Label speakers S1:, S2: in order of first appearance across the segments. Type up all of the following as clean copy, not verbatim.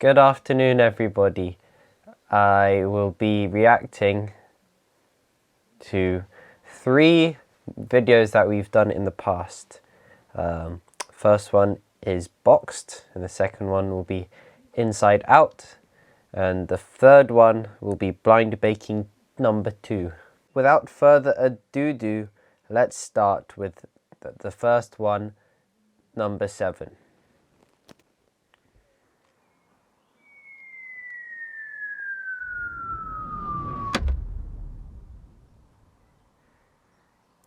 S1: Good afternoon, everybody. I will be reacting to 3 videos that we've done in the past. First one is Boxed, and the second one will be Inside Out, and the third one will be Blind Baking number 2. Without further ado, let's start with the first one, number 7.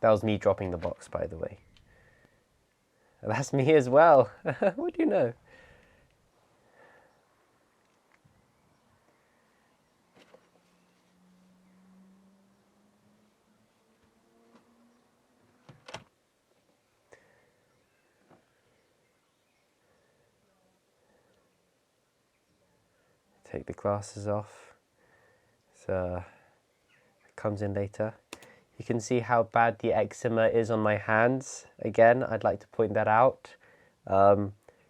S1: That was me dropping the box, by the way. That's me as well. What do you know? Take the glasses off. So it comes in later. You can see how bad the eczema is on my hands. Again, I'd like to point that out.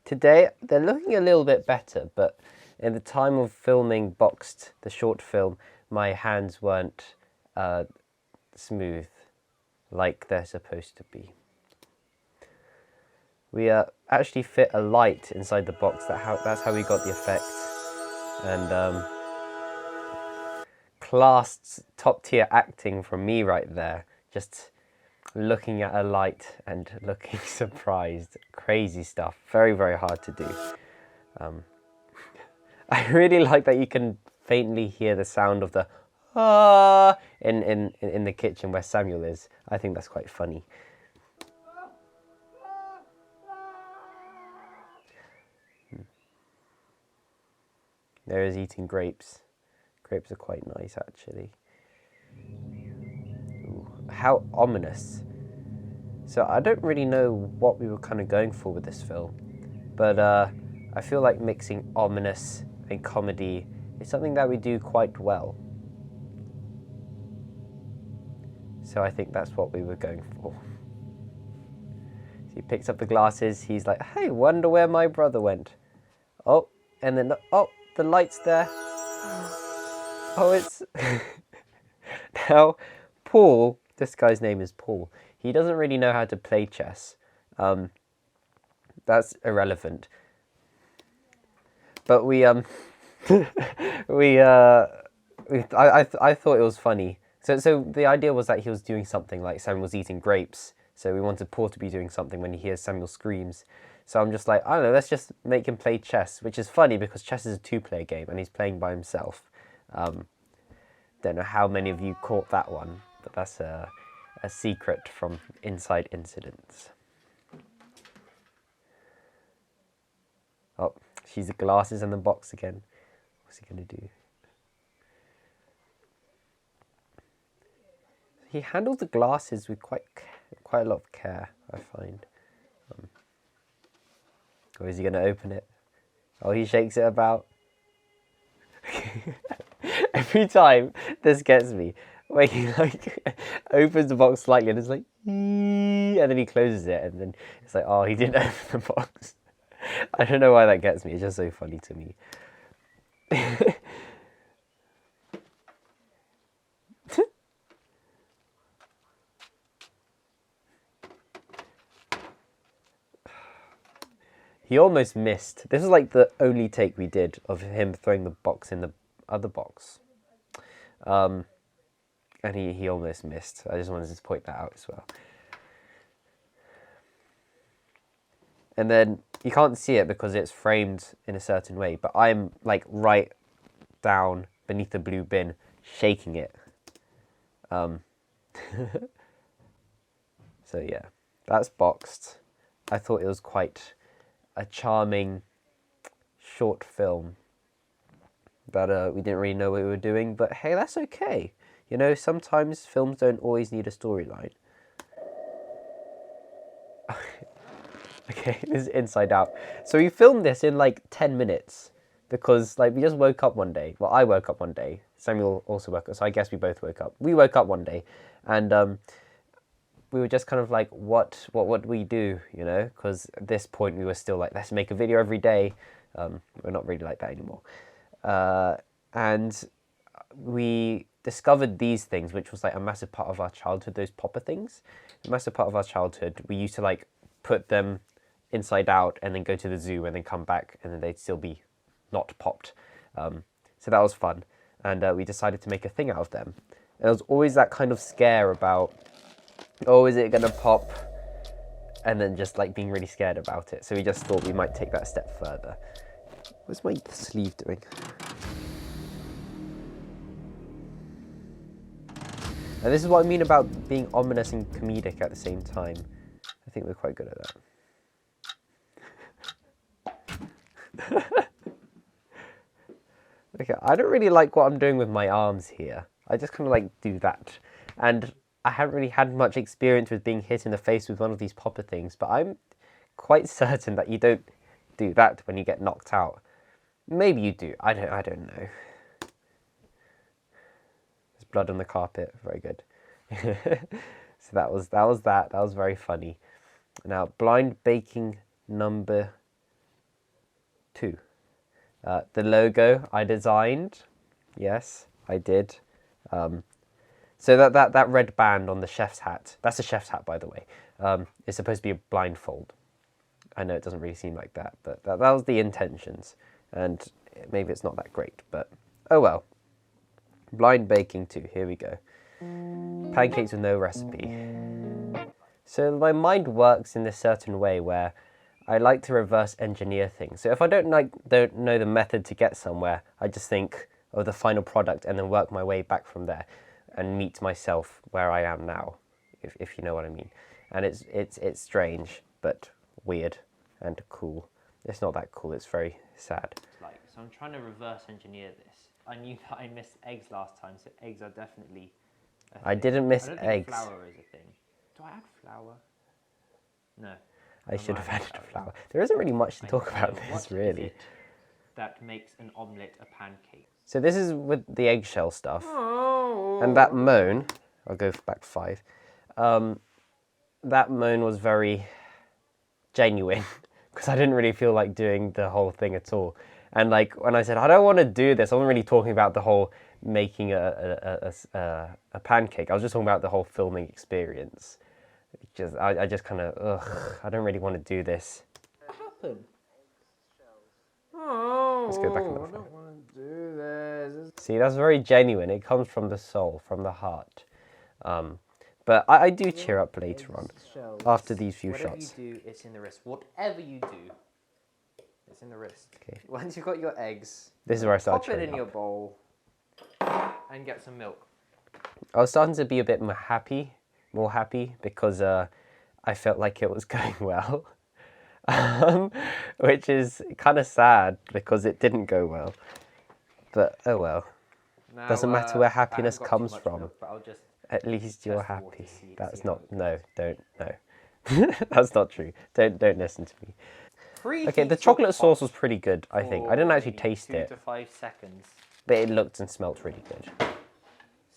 S1: Today, they're looking a little bit better, but in the time of filming Boxed, the short film, my hands weren't smooth like they're supposed to be. We actually fit a light inside the box. That's how we got the effect. And class top tier acting from me right there, just looking at a light and looking surprised. Crazy stuff. Very, very hard to do. I really like that you can faintly hear the sound of the ah in the kitchen where Samuel is. I think that's quite funny. There is eating grapes. Grapes are quite nice, actually. Ooh, how ominous. So I don't really know what we were kind of going for with this film, but I feel like mixing ominous and comedy is something that we do quite well. So I think that's what we were going for. So he picks up the glasses. He's like, hey, wonder where my brother went. Oh, and then, oh, the light's there. Oh, it's... Now, Paul, this guy's name is Paul. He doesn't really know how to play chess. That's irrelevant. But I thought it was funny. So the idea was that he was doing something like Samuel's eating grapes. So we wanted Paul to be doing something when he hears Samuel screams. So I'm just like, I don't know, let's just make him play chess, which is funny because chess is a 2-player game and he's playing by himself. Don't know how many of you caught that one, but that's a secret from Inside Incidents. Oh, she's the glasses and the box again. What's he gonna do? He handles the glasses with quite a lot of care, I find. Or is he gonna open it? Oh, he shakes it about. Every time this gets me, where he like opens the box slightly and it's like, and then he closes it and then it's like, oh, he didn't open the box. I don't know why that gets me. It's just so funny to me. He almost missed. This is like the only take we did of him throwing the box in the other box. And he almost missed. I just wanted to point that out as well. And then you can't see it because it's framed in a certain way, but I'm like right down beneath the blue bin, shaking it. So yeah, that's Boxed. I thought it was quite a charming short film that we didn't really know what we were doing, but hey, that's okay. You know, sometimes films don't always need a storyline. Okay, this is Inside Out. So we filmed this in like 10 minutes because like we just woke up one day. Well, I woke up one day. Samuel also woke up, so I guess we both woke up. We woke up one day and we were just kind of like, what would we do, you know? Because at this point we were still like, let's make a video every day. We're not really like that anymore. And we discovered these things, which was like a massive part of our childhood, those popper things. A massive part of our childhood. We used to like put them inside out and then go to the zoo and then come back and then they'd still be not popped. So that was fun. And we decided to make a thing out of them. And there was always that kind of scare about, oh, is it going to pop? And then just like being really scared about it. So we just thought we might take that a step further. What's my sleeve doing? And this is what I mean about being ominous and comedic at the same time. I think we're quite good at that. Okay, I don't really like what I'm doing with my arms here. I just kind of like do that. And I haven't really had much experience with being hit in the face with one of these popper things, but I'm quite certain that you don't do that when you get knocked out. Maybe you do. I don't know. There's blood on the carpet. Very good. So that was that. That was very funny. Now, blind baking number 2. The logo I designed. Yes, I did. So that red band on the chef's hat, that's a chef's hat, by the way, is supposed to be a blindfold. I know it doesn't really seem like that, but that was the intentions. And maybe it's not that great, but oh well. Blind baking 2, here we go. Pancakes with no recipe. So my mind works in this certain way where I like to reverse engineer things. So if I don't know the method to get somewhere, I just think of the final product and then work my way back from there and meet myself where I am now, if you know what I mean. And it's strange, but weird and cool. It's not that cool, it's very sad. So I'm trying to reverse engineer this. I knew that I missed eggs last time, so eggs are definitely a thing. I didn't miss eggs. I don't think flour is a thing. Do I add flour? No. I should have added flour. There isn't really much to talk about this, really. That makes an omelette a pancake. So this is with the eggshell stuff. Oh. And that moan, I'll go back 5. That moan was very genuine because I didn't really feel like doing the whole thing at all. And like when I said, I don't want to do this, I wasn't really talking about the whole making a pancake. I was just talking about the whole filming experience. I just kind of, I don't really want to do this. What happened? Oh, let's go back another 5. I don't want to do this. See, that's very genuine. It comes from the soul, from the heart. But I do cheer up later on, after these few shots. Whatever you do, it's in the wrist. Whatever you do, it's in the wrist. Okay. Once you've got your eggs, this is where I start pop it in your bowl and get some milk. I was starting to be a bit more happy because I felt like it was going well, which is kind of sad because it didn't go well. But oh well, now, doesn't matter where happiness comes from. Milk, but I'll just at least you're happy. That's not, no, don't, no. That's not true. Don't listen to me. Okay, the chocolate sauce was pretty good, I think. I didn't actually taste it. 2 to 5 seconds. But it looked and smelt really good.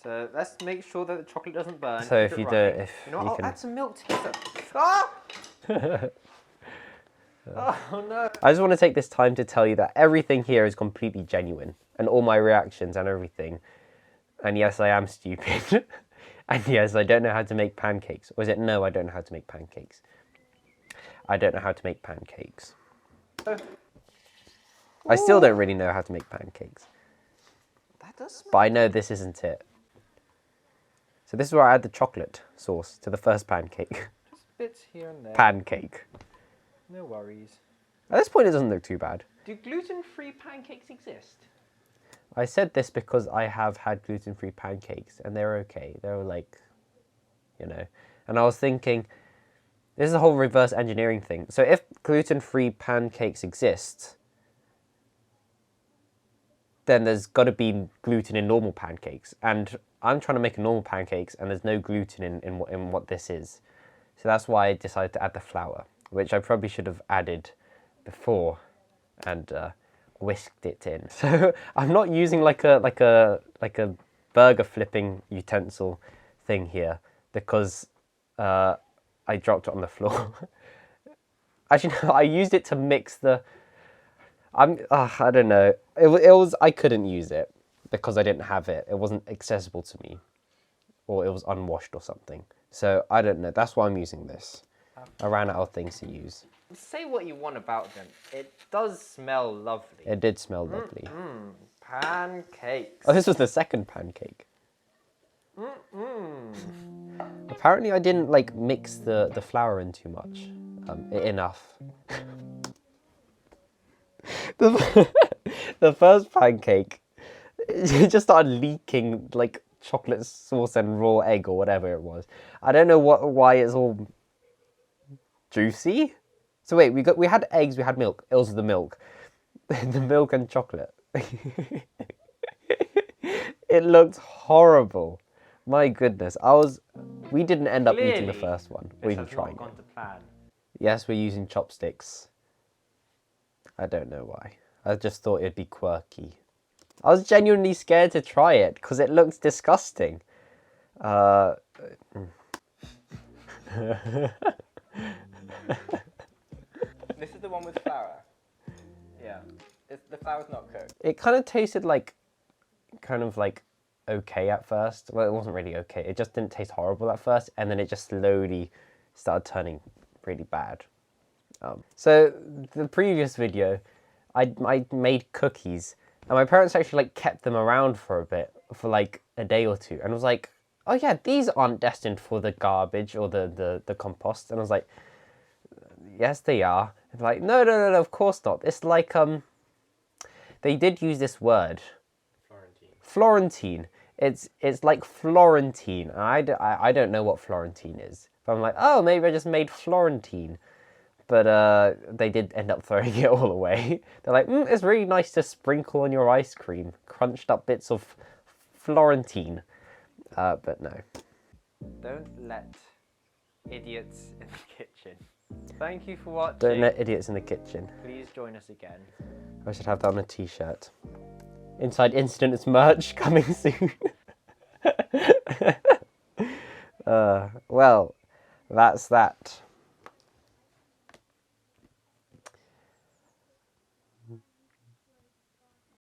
S1: So let's make sure that the chocolate doesn't burn. So if you do, if you know what, I'll add some milk to this. Ah! Oh no! I just want to take this time to tell you that everything here is completely genuine, and all my reactions and everything. And yes, I am stupid. And yes, I don't know how to make pancakes. Or is it no, I don't know how to make pancakes. I don't know how to make pancakes. I still don't really know how to make pancakes. That does smell. But I know this isn't it. So this is where I add the chocolate sauce to the first pancake. Just bits here and there. Pancake. No worries. At this point, it doesn't look too bad. Do gluten-free pancakes exist? I said this because I have had gluten-free pancakes and they're okay. They're like, you know. And I was thinking, this is a whole reverse engineering thing. So if gluten-free pancakes exist, then there's got to be gluten in normal pancakes. And I'm trying to make a normal pancakes and there's no gluten in what this is. So that's why I decided to add the flour, which I probably should have added before and whisked it in. So I'm not using like a burger flipping utensil thing here because I dropped it on the floor. Actually, no, I used it to mix the... I don't know. It was I couldn't use it because I didn't have it. It wasn't accessible to me, or it was unwashed or something. So I don't know. That's why I'm using this. I ran out of things to use.
S2: Say what you want about them. It does smell lovely.
S1: It did smell lovely.
S2: Pancakes.
S1: Oh, this was the second pancake. Apparently, I didn't like mix the flour in too much. Enough. The first pancake, it just started leaking like chocolate sauce and raw egg or whatever it was. I don't know why it's all juicy. So wait, we had eggs, we had milk. It was the milk, the milk and chocolate. It looked horrible. My goodness, we didn't end up eating the first one, or even trying it.
S2: Gone to plan.
S1: Yes, we're using chopsticks. I don't know why. I just thought it'd be quirky. I was genuinely scared to try it because it looks disgusting.
S2: This is the one with flour. Yeah, the flour's not cooked.
S1: It kind of tasted like, okay at first. Well, it wasn't really okay. It just didn't taste horrible at first, and then it just slowly started turning really bad. So the previous video, I made cookies, and my parents actually like kept them around for a bit, for like a day or two, and I was like, oh yeah, these aren't destined for the garbage or the compost. And I was like, yes, they are. And like, no, of course not. It's like, they did use this word. Florentine. It's like Florentine. And I don't know what Florentine is. But I'm like, oh, maybe I just made Florentine. But they did end up throwing it all away. They're like, it's really nice to sprinkle on your ice cream. Crunched up bits of Florentine. But no.
S2: Don't let idiots in the kitchen. Thank you for watching.
S1: Don't let idiots in the kitchen.
S2: Please join us again.
S1: I should have that on a t-shirt. Inside Incidents merch coming soon. Well, that's that.